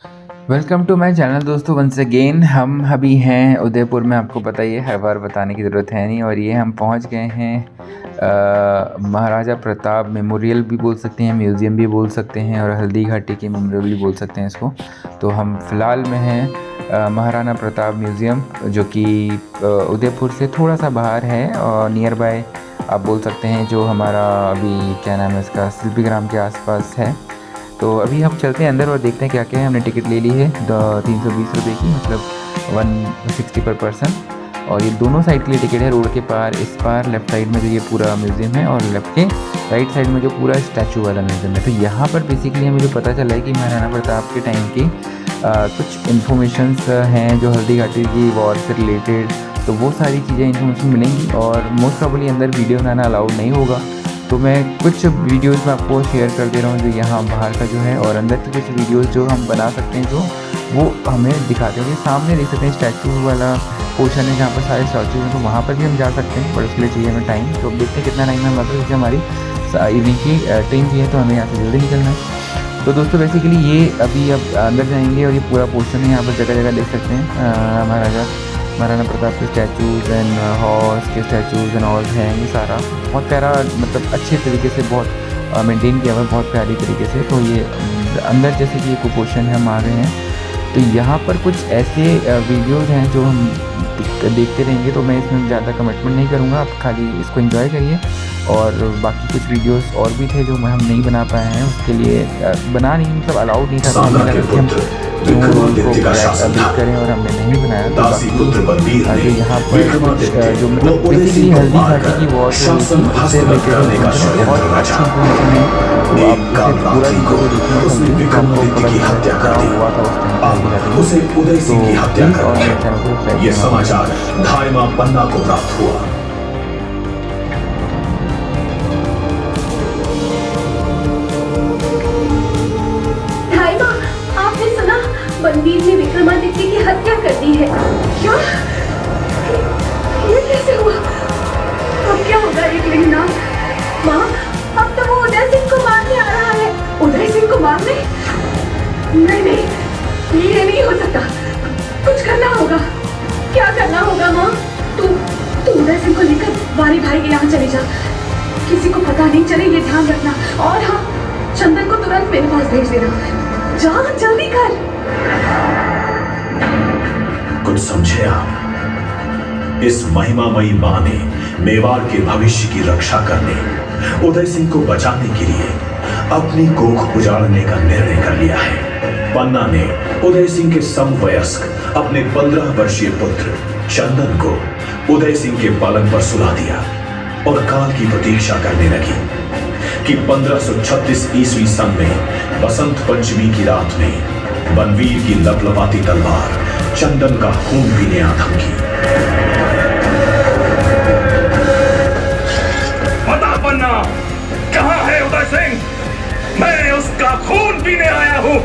Welcome to my channel दोस्तों। Once again हम अभी हैं उदयपुर में। आपको पता ही है, हर बार बताने की ज़रूरत है नहीं। और ये हम पहुंच गए हैं महाराजा प्रताप मेमोरियल भी बोल सकते हैं, म्यूज़ियम भी बोल सकते हैं, और हल्दी घाटी की मेमोरियल भी बोल सकते हैं इसको। तो हम फ़िलहाल में हैं महाराणा प्रताप म्यूज़ियम, जो कि उदयपुर से थोड़ा सा बाहर है और नियर बाय आप बोल सकते हैं। जो हमारा अभी क्या नाम है इसका, शिल्पीग्राम के आसपास है। तो अभी हम चलते हैं अंदर और देखते हैं क्या क्या है। हमने टिकट ले ली है 320 रुपये की, मतलब 160 पर पर्सन। और ये दोनों साइड के लिए टिकट है, रोड के पार, इस पार लेफ़्ट साइड में जो ये पूरा म्यूज़ियम है, और लेफ़्ट के राइट साइड में जो पूरा स्टैचू वाला म्यूज़ियम है। तो यहाँ पर बेसिकली हमें जो पता चला है कि महाराणा प्रताप के टाइम की कुछ इन्फॉर्मेशंस हैं जो हल्दी घाटी की वॉर से रिलेटेड। तो वो सारी चीज़ें इन्फॉर्मेशन मिलेंगी, और मोस्ट प्रॉब्ली अंदर वीडियो बनाना अलाउड नहीं होगा। तो मैं कुछ वीडियोस में आपको शेयर कर दे रहा हूँ जो यहाँ बाहर का जो है, और अंदर की कुछ वीडियोस जो हम बना सकते हैं, जो वो हमें दिखाते हैं। सामने देख सकते हैं स्टैचू वाला पोर्शन है जहाँ पर सारे स्टैचू हैं, तो वहाँ पर भी हम जा सकते हैं, पर उसके लिए चाहिए हमें टाइम। तो अब देखते हैं कितना टाइम है हमारे पास, क्योंकि हमारी इवनिंग की ट्रेन भी है, तो हमें यहाँ से जल्दी निकलना है। तो दोस्तों बेसिकली ये अभी अब अंदर जाएंगे, और ये पूरा पोर्शन है, यहाँ पर जगह जगह देख सकते हैं महाराणा प्रताप के स्टैचूज़ एंड हॉर्स के स्टैचूज़ एंड ऑल हैं। ये सारा बहुत प्यारा, मतलब अच्छे तरीके से बहुत मेंटेन किया हुआ है, बहुत प्यारी तरीके से। तो ये अंदर जैसे कि एक पोर्शन है, हम आ गए हैं। तो यहाँ पर कुछ ऐसे वीडियोस हैं जो हम देखते रहेंगे। तो मैं इसमें ज़्यादा कमिटमेंट नहीं करूँगा, आप खाली इसको एंजॉय करिए। और बाकी कुछ वीडियोस और भी थे जो हम नहीं बना पाए हैं, उसके लिए बना नहीं, मतलब अलाउड नहीं था, तो हमें लगा कि हम अपडेट करें, और हमने नहीं बनाया। तो बाकी जो यहाँ पर जो मतलब बेसिकली हल्दी घाटी की वॉर से रिलेटेड बहुत अच्छी इन्फॉर्मेशन है। तो आप उसे पूरा वीडियो को देखने को हमको पता हुआ था उस टाइम। उसे उदय सिंह की हत्या कर दी। ये समाचार धायमा पन्ना को प्राप्त हुआ। बनवीर ने विक्रमादित्य की हत्या कर दी है। क्या? ये कैसे हुआ? अब क्या होगा एकलिंगनाथ? माँ, अब तो वो उदय सिंह को मारने आ रहा है। उदय सिंह को मारने? नहीं, ये नहीं हो सकता। कुछ करना होगा। क्या करना होगा माँ? तू उदय सिंह को लेकर वारी भाई के यहाँ चले जा। किसी को पता नहीं चले, ये ध्यान रखना। और हाँ, चंदन को तुरंत मेरे पास भेज देना। जा, जल्दी कर। कुछ समझे आप? इस महिमामयी मां ने मेवाड़ के भविष्य की रक्षा करने, उदय सिंह को बचाने के लिए अपनी कोख उजाड़ने का निर्णय कर लिया है। पन्ना ने उदय सिंह के समवयस्क अपने 15 वर्षीय पुत्र चंदन को उदय सिंह के पलंग पर सुला दिया, और काल की प्रतीक्षा करने लगी कि 1536 ईस्वी सन में बसंत पंचमी की रात में बनवीर की लपलपाती तलवार चंदन का खून पीने आ थमकी। बता पन्ना, कहां है उदय सिंह? मैं उसका खून पीने आया हूं।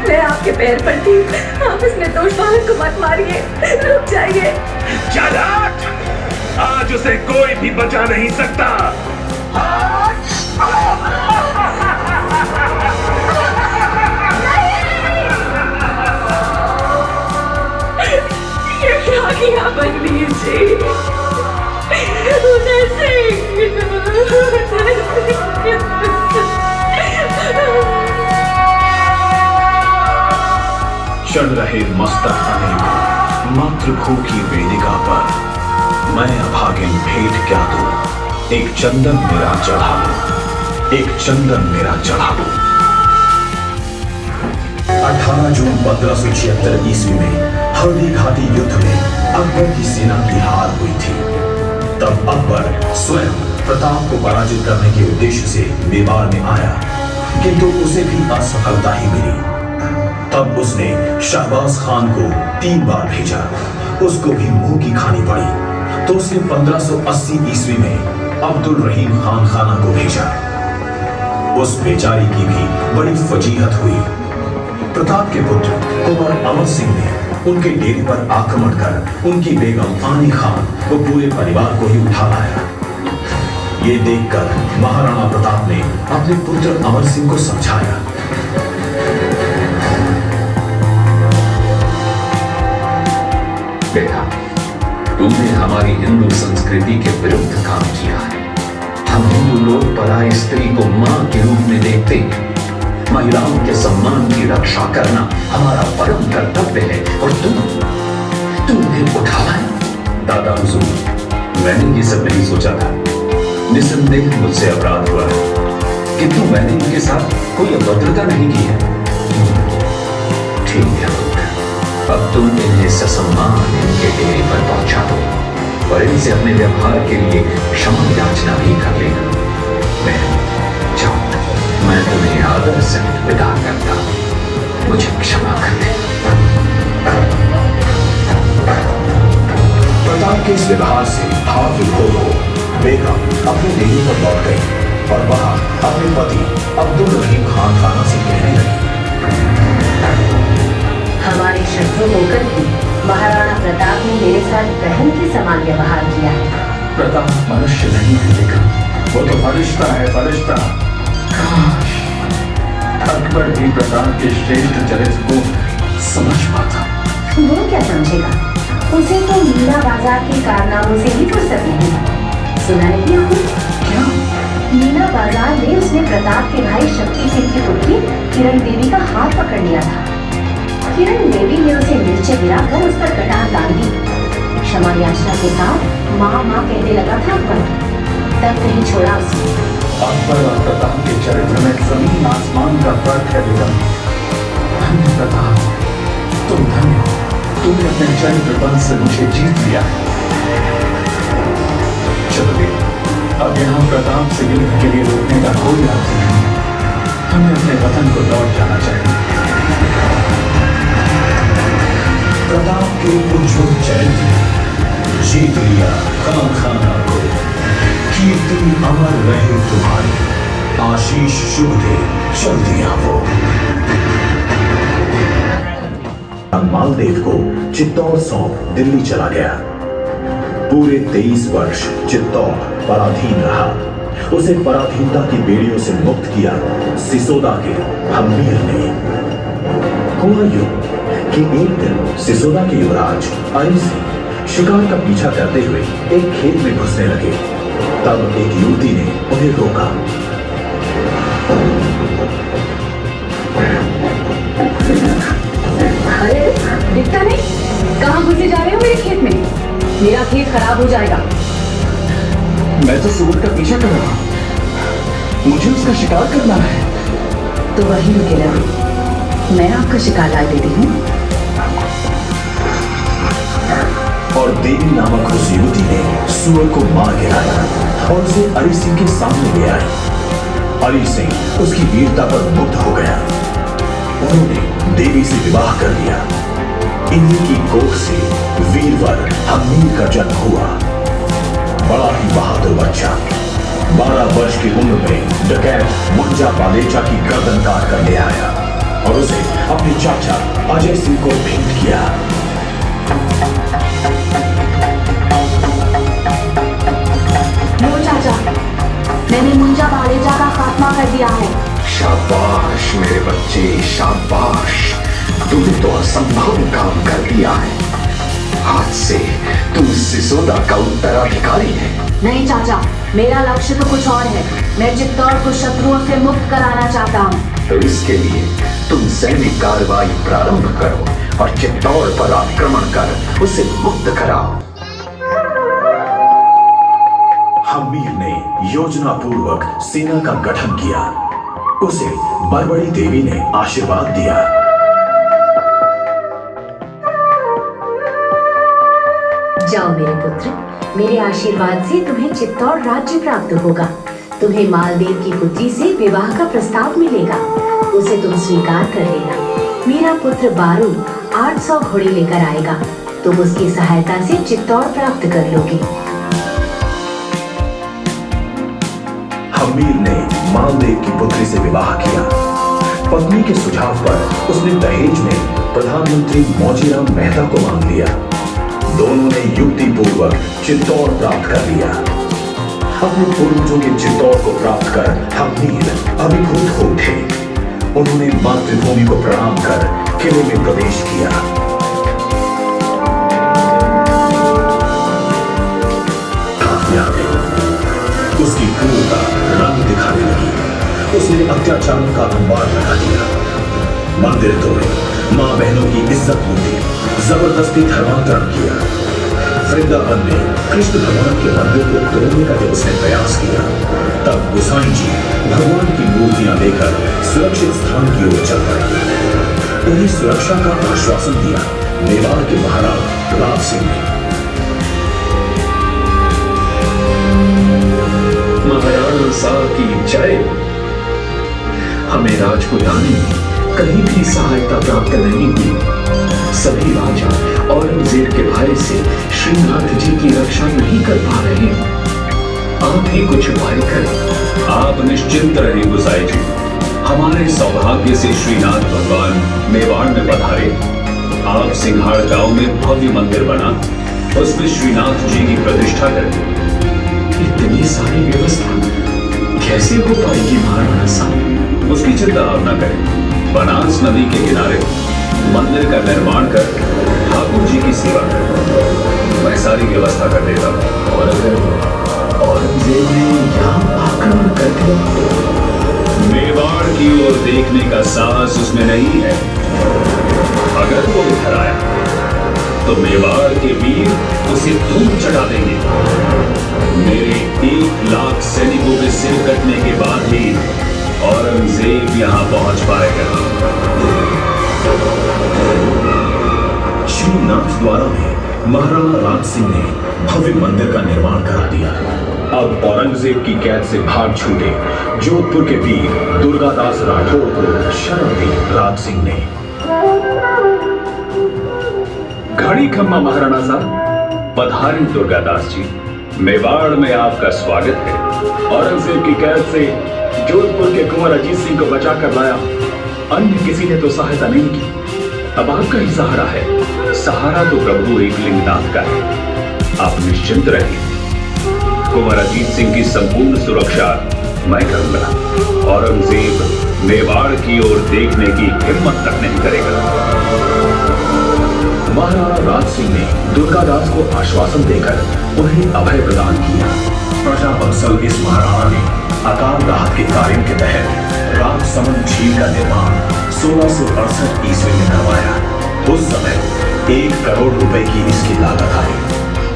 मैं आपके पैर पड़ती हूँ, आप इस निर्दोष बालक को मत मारिए, रुक जाइए। चालाक, आज उसे कोई भी बचा नहीं सकता। ये क्या किया बनवीर जी? उदय सिंह, चढ़ रहे मस्तक अनेक मातृभू की वेदिका पर मैं अभागिन भेंट क्या दूं? एक चंदन मेरा चढ़ा दो, एक चंदन मेरा चढ़ा दो। 18 जून 1576 ईस्वी में हल्दी घाटी युद्ध में अकबर की सेना की हार हुई थी। तब अकबर स्वयं प्रताप को पराजित करने के उद्देश्य से मेवाड़ में आया, किंतु उसे भी असफलता ही मिली। तब उसने शहबाज खान को 3 बार भेजा, उसको भी मुंह की खानी पड़ी। तो उसने 1580 ईस्वी में अब्दुल रहीम खान खाना को भेजा। उस बेचारी की भी बड़ी फजीहत हुई। प्रताप के पुत्र कुंवर अमर सिंह ने उनके डेरे पर आक्रमण कर उनकी बेगम आनी खान व पूरे परिवार को ही उठा लाया। ये देखकर महाराणा प्रताप ने अपने पुत्र अमर सिंह को समझाया। बेटा, तुमने हमारी हिंदू संस्कृति के विरुद्ध काम किया है। हम हिंदू लोग पराई स्त्री को मां के रूप में देखते हैं। महिलाओं के सम्मान की रक्षा करना हमारा परम कर्तव्य है और तुमने उठाया। दादा हुजूर, मैंने ये सब नहीं सोचा था। निसंदेह मुझसे अपराध हुआ है, किंतु मैंने इनके साथ कोई अभद्रता नहीं की है। ठीक है पुत्र, अब तुम इन्हें ससम्मान इनके डेरे पर पहुंचा दो और इनसे अपने व्यवहार के लिए क्षमा याचना भी कर लेना। मैं तुम्हें आदर से विदा करता हूं, मुझे क्षमा कर दे। प्रताप के इस व्यवहार से भाव विभोर हो बेगम अपने डेरे पर लौट गई और वहां अपने पति अब्दुल रहीम खान खाना से कहने लगी। हमारे शत्रु होकर भी महाराणा प्रताप ने मेरे साथ बहन के समान व्यवहार किया है। प्रताप मनुष्य नहीं है बेगम, वो तो फरिश्ता है, फरिश्ता। अकबर भी प्रताप के श्रेष्ठ चरित्र को समझ पाता। वो क्या समझेगा? उसे तो मीना बाजार के कारनामों से ही फुर्सत नहीं। सुना नहीं आपने? क्या? मीना बाजार में उसने प्रताप के भाई शक्ति सिंह की पुत्री किरण देवी का हाथ पकड़ लिया था। किरण देवी ने उसे नीचे गिराकर उस पर कटार डाल दी। क्षमा याचना के साथ माँ माँ कहने लगा था अकबर, तब नहीं छोड़ा उसने। अकबर और प्रताप के चरित्र में जमीन आसमान का फर्क है बेगम। धन्य प्रताप, तुम धन्य हो। तुमने अपने चरित्र बल से मुझे जीत लिया। चलो बेटा, अब यहाँ प्रताप से युद्ध के लिए रोकने का कोई अर्थ नहीं। हमें अपने वतन को लौट जाना चाहिए। प्रताप के उज्ज्वल चरित्र जीत लिया खाना को। कीर्ति अमर रहे तुम्हारी, आशीष शुभ दे चल दिया वो। मालदेव को चित्तौड़ सौंप दिल्ली चला गया। पूरे 23 वर्ष चित्तौड़ पराधीन रहा। उसे पराधीनता की बेड़ियों से मुक्त किया सिसोदा के हम्मीर ने। हुआ यूं कि एक दिन सिसोदा के युवराज अली सिंह शिकार का पीछा करते हुए एक खेत में घुसने लगे। तब एक युवती ने उन्हें रोका। अरे दिखता नहीं, कहाँ घुसे जा रहे हो मेरे खेत में? मेरा खेत खराब हो जाएगा। मैं तो सुअर का पीछा कर रहा हूं, मुझे उसका शिकार करना है। तो वही रुके रहो, मैं आपका शिकार ला देती हूँ। और देवी नामक उस युवती ने सुअर को मार गिराया और उसे अली सिंह के सामने ले आई। अली सिंह उसकी वीरता पर मुग्ध हो गया। उन्होंने देवी से विवाह कर लिया। इन्हीं की कोख से वीरवर हम्मीर का जन्म हुआ। बड़ा ही बहादुर बच्चा 12 वर्ष की उम्र में डकैत मुंजा बालेचा की गर्दन काट कर ले आया और उसे अपने चाचा अजय सिंह को भेंट किया। लो चाचा, मैंने मुंजा बालेचा का खात्मा कर दिया है। शाबाश मेरे बच्चे, शाबाश। तूने तो असंभव काम कर दिया है। आज से तू सिसोदा का उत्तराधिकारी है। नहीं चाचा, मेरा लक्ष्य तो कुछ और है। मैं चित्तौड़ को शत्रुओं से मुक्त कराना चाहता हूँ। तो इसके लिए तुम सैनिक कार्रवाई प्रारंभ करो और चित्तौड़ पर आक्रमण कर उसे मुक्त कराओ। हम्मीर ने योजना पूर्वक सेना का गठन किया। उसे बरबड़ी देवी ने आशीर्वाद दिया। जाओ मेरे पुत्र, मेरे आशीर्वाद से तुम्हें चित्तौड़ राज्य प्राप्त होगा। तुम्हें मालदेव की पुत्री से विवाह का प्रस्ताव मिलेगा, उसे तुम स्वीकार कर लेना। मेरा पुत्र बारू 800 घोड़े लेकर आएगा, तुम उसकी सहायता से चित्तौड़ प्राप्त कर लोगे। हम्मीर ने मालदेव की पुत्री से विवाह किया। पत्नी के सुझाव पर उसने दहेज में प्रधानमंत्री मौजीराम मेहता को मांग लिया। दोनों ने युक्ति पूर्वक चित्तौड़ प्राप्त कर लिया। अपने पूर्वजों के चित्तौड़ को प्राप्त कर हमीर अभिभूत हो उठे। उन्होंने मातृभूमि को प्रणाम कर किले में प्रवेश किया। काफिया में उसकी क्रूरता रंग दिखाने लगी। उसने अत्याचारों का अंबार लगा दिया। मंदिर तोड़े, मां बहनों की इज्जत लूटी, जबरदस्ती धर्मांतरण किया। वृंदावन में कृष्ण भगवान के मंदिर को तोड़ने का जब उसने प्रयास किया, तब गोसाई जी भगवान की मूर्तियां लेकर सुरक्षित स्थान की ओर चल पड़े। उन्हें सुरक्षा का आश्वासन दिया मेवाड़ के महाराज राज सिंह ने। महाराणा साहब की जय। हमें राजपुताने में कहीं भी सहायता प्राप्त नहीं हुई। सभी राजा औरंगजेब के भय से श्रीनाथ जी की रक्षा नहीं कर पा रहे। आप ही कुछ उपाय करें। आप निश्चिंत रहे गुसाई जी। हमारे सौभाग्य से श्रीनाथ भगवान मेवाड़ में पधारे। आप सिंघाड़ गांव में भव्य मंदिर बना, उसमें श्रीनाथ जी की प्रतिष्ठा करें। इतनी सारी व्यवस्था कैसे हो पाएगी महाराणा साहब? उसकी चिंता आप न करें। बनास नदी के किनारे मंदिर का निर्माण कर ठाकुर जी की सेवा करें। मैं सारी व्यवस्था कर देता हूँ। और अगर औरंगजेब ने यहाँ आक्रमण कर दिया तो? मेवाड़ की ओर देखने का साहस उसमें नहीं है। अगर वो इधर आया तो मेवाड़ के वीर उसे धूम चढ़ा देंगे। मेरे 1 लाख सैनिकों के सिर कटने के बाद ही औरंगजेब यहाँ पहुंच पाएगा। श्रीनाथ द्वारा में महाराणा राज सिंह ने भव्य मंदिर का निर्माण करा दिया। अब औरंगजेब की कैद से भाग छूटे जोधपुर के वीर दुर्गादास राठौर को शरण दी राज सिंह ने। घड़ी खम्मा महाराणा साहब। पधारी दुर्गादास जी। मेवाड़ में आपका स्वागत है। औरंगजेब की कैद से जोधपुर के कुंवर अजीत सिंह को बचाकर लाया। अन्य किसी ने तो सहायता नहीं की। अब आपका ही सहारा है। सहारा तो प्रभु एकलिंगनाथ का है। आप निश्चिंत रहिए। कुंवर अजीत सिंह की संपूर्ण सुरक्षा मैं करूंगा। औरंगजेब मेवाड़ की ओर देखने की हिम्मत तक नहीं करेगा। महाराणा राज सिंह ने दुर्गादास को आश्वासन देकर उन्हें अभय प्रदान किया। प्रजा बंसल इस महाराणा ने अकाल राहत के कार्य के तहत राजसमंद झील का निर्माण 1668 ईस्वी में करवाया। उस समय 1 करोड़ रुपए की इसकी लागत आई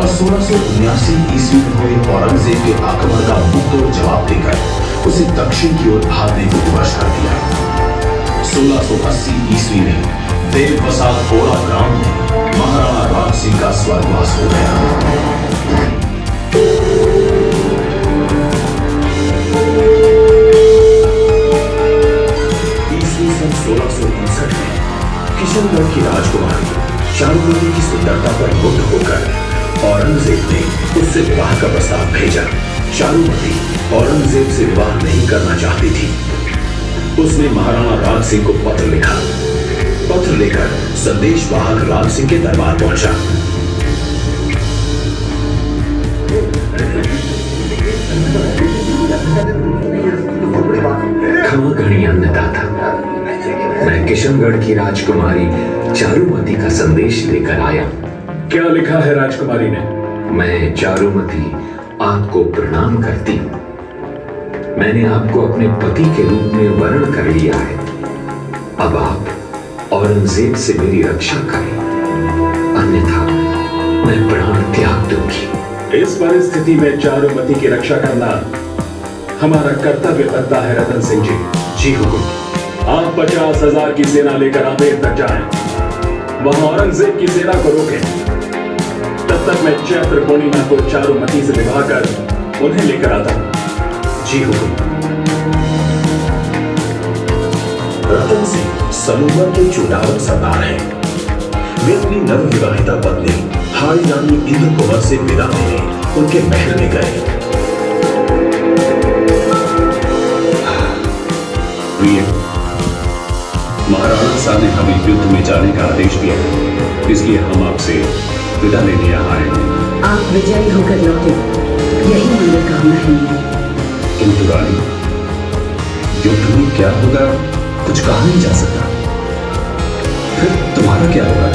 और 1679 ईस्वी में हुए औरंगजेब के आक्रमण का मुंहतोड़ जवाब देकर उसे दक्षिण की ओर भागने को विवश कर दिया। 1680 ईस्वी में देव बसा कोड़ा ग्राम में महाराणा राज सिंह का स्वर्गवास हो गया। ईस्वी सन 1659 में किशनगढ़ की राजकुमारी चारुमती की सुंदरता पर मुग्ध होकर औरंगजेब ने उससे विवाह का प्रस्ताव भेजा। चारुमती औरंगजेब से विवाह नहीं करना चाहती थी। उसने महाराणा राज सिंह को पत्र लिखा। पत्र लेकर संदेश वाहक राज सिंह के दरबार पहुंचा। क्षमा करें अन्नदाता। मैं किशनगढ़ की राजकुमारी चारुमती का संदेश लेकर आया। क्या लिखा है राजकुमारी ने? मैं चारुमती आपको प्रणाम करती हूँ। मैंने आपको अपने पति के रूप में वर्ण कर लिया है। अब आप औरंगजेब से मेरी रक्षा करें, अन्यथा मैं प्राण त्याग दूंगी। इस परिस्थिति में चारुमती की रक्षा करना हमारा कर्तव्य बनता है रतन सिंह जी। जी हुकुम। आप 50,000 की सेना लेकर आमेर तक जाएं। वहां औरंगजेब की सेना को रोकें। तब तक मैं चैत्र पूर्णिमा को चारुमती से विवाह कर उन्हें लेकर आता हूं। जी हुकुम। रतन सिंह सलूबर के चुनाव सरदार हैं। वे अपनी नवविवाहिता पत्नी हाड़ी रानी इंद्र कुंवर से विदा लेने उनके महल में गए। प्रिय, महाराणा साहब ने हमें युद्ध में जाने का आदेश दिया, इसलिए हम आपसे विदा लेने यहाँ आए हैं। आप विजयी होकर लौटे, यही मनोकामना है मेरी। किंतु रानी, युद्ध में क्या होगा कुछ कहा नहीं जा सकता। फिर तुम्हारा क्या होगा?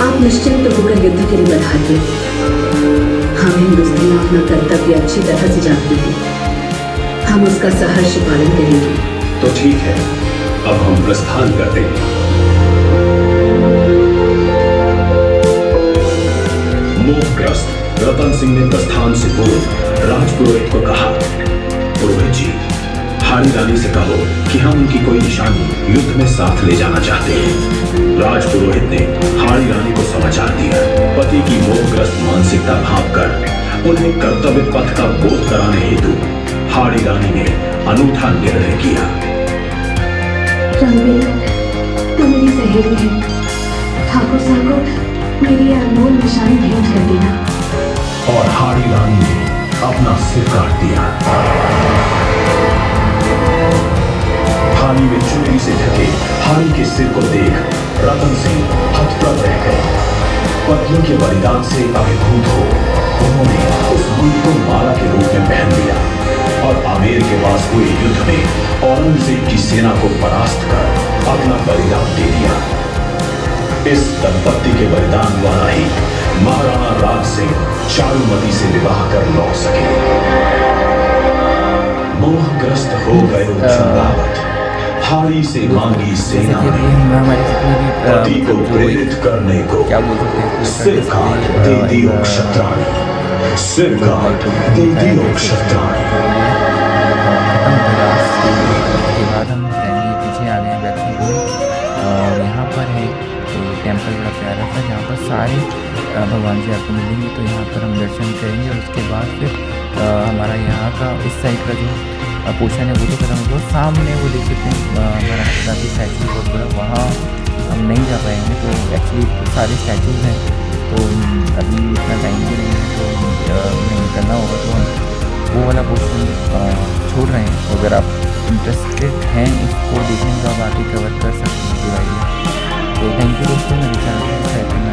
आप निश्चिंत होकर युद्ध के लिए बधाइए। हम हिंदुस्तानी अपना कर्तव्य अच्छी तरह से जानते हैं। हम उसका सहर्ष पालन करेंगे। तो ठीक है, अब हम प्रस्थान करते हैं। मोहग्रस्त रतन सिंह ने प्रस्थान से पूर्व राजपुरोहित को कहा, पुरोहित जी, हाड़ी रानी से कहो कि हम उनकी कोई निशानी युद्ध में साथ ले जाना चाहते हैं। राजपुरोहित ने हाड़ी रानी को समाचार दिया। पति की मोहग्रस्त मानसिकता भांपकर उन्हें कर्तव्य पथ का बोध कराने हेतु हाड़ी रानी ने अनूठा निर्णय किया। रणबीर, तू मेरी सहेली है। ठाकुर साहब को मेरी ये अनमोल निशानी भेंट कर देना। और हाड़ी रानी ने अपना सिर काट दिया। थाली में चुनरी से ढके हाड़ी के सिर को देख रतन सिंह हतप्रभ रह गए। पत्नी के बलिदान से अभिभूत हो उन्होंने उस मूर्ति को माला के रूप में पहन लिया और आमेर के पास हुए युद्ध में औरंगजेब की सेना को परास्त कर अपना बलिदान दे दिया। इस दंपत्ति के बलिदान द्वारा ही महाराणा राज सिंह चारुमती से विवाह कर लौट सके। मोहग्रस्त हो गए चंद्रावत, हाड़ी से मांगी सेना जैसे कि ने हमारे जितने भी पति को प्रेरित करने को क्या बोल सकते हैं, सिर काट दे दियो क्षत्राणी, सिर काट दे दियो क्षत्राणी। के बाद हम जाएंगे पीछे आ गए बैठने को और यहाँ पर है टेम्पल बड़ा प्यारा था जहाँ पर सारे भगवान जी आपको मिलेंगे। तो यहाँ पर हम दर्शन करेंगे और उसके बाद फिर हमारा यहाँ का इस साइड का जो पोर्शन है वो तो खत्म होगा। सामने वो देख सकते हैं हमारा काफ़ी स्टैचू बहुत बड़ा, वहाँ हम नहीं जा पाएंगे। तो एक्चुअली सारे स्टैचूज हैं तो अभी इतना टाइम भी नहीं है तो हमें निकलना होगा। तो हम वो वाला पोर्शन छोड़ रहे हैं। तो अगर आप इंटरेस्टेड हैं इसको देखने में तो आप आगे कवर कर सकते हैं पूरा एरिया। तो थैंक यू दोस्तों, मेरे चैनल को सब्सक्राइब करना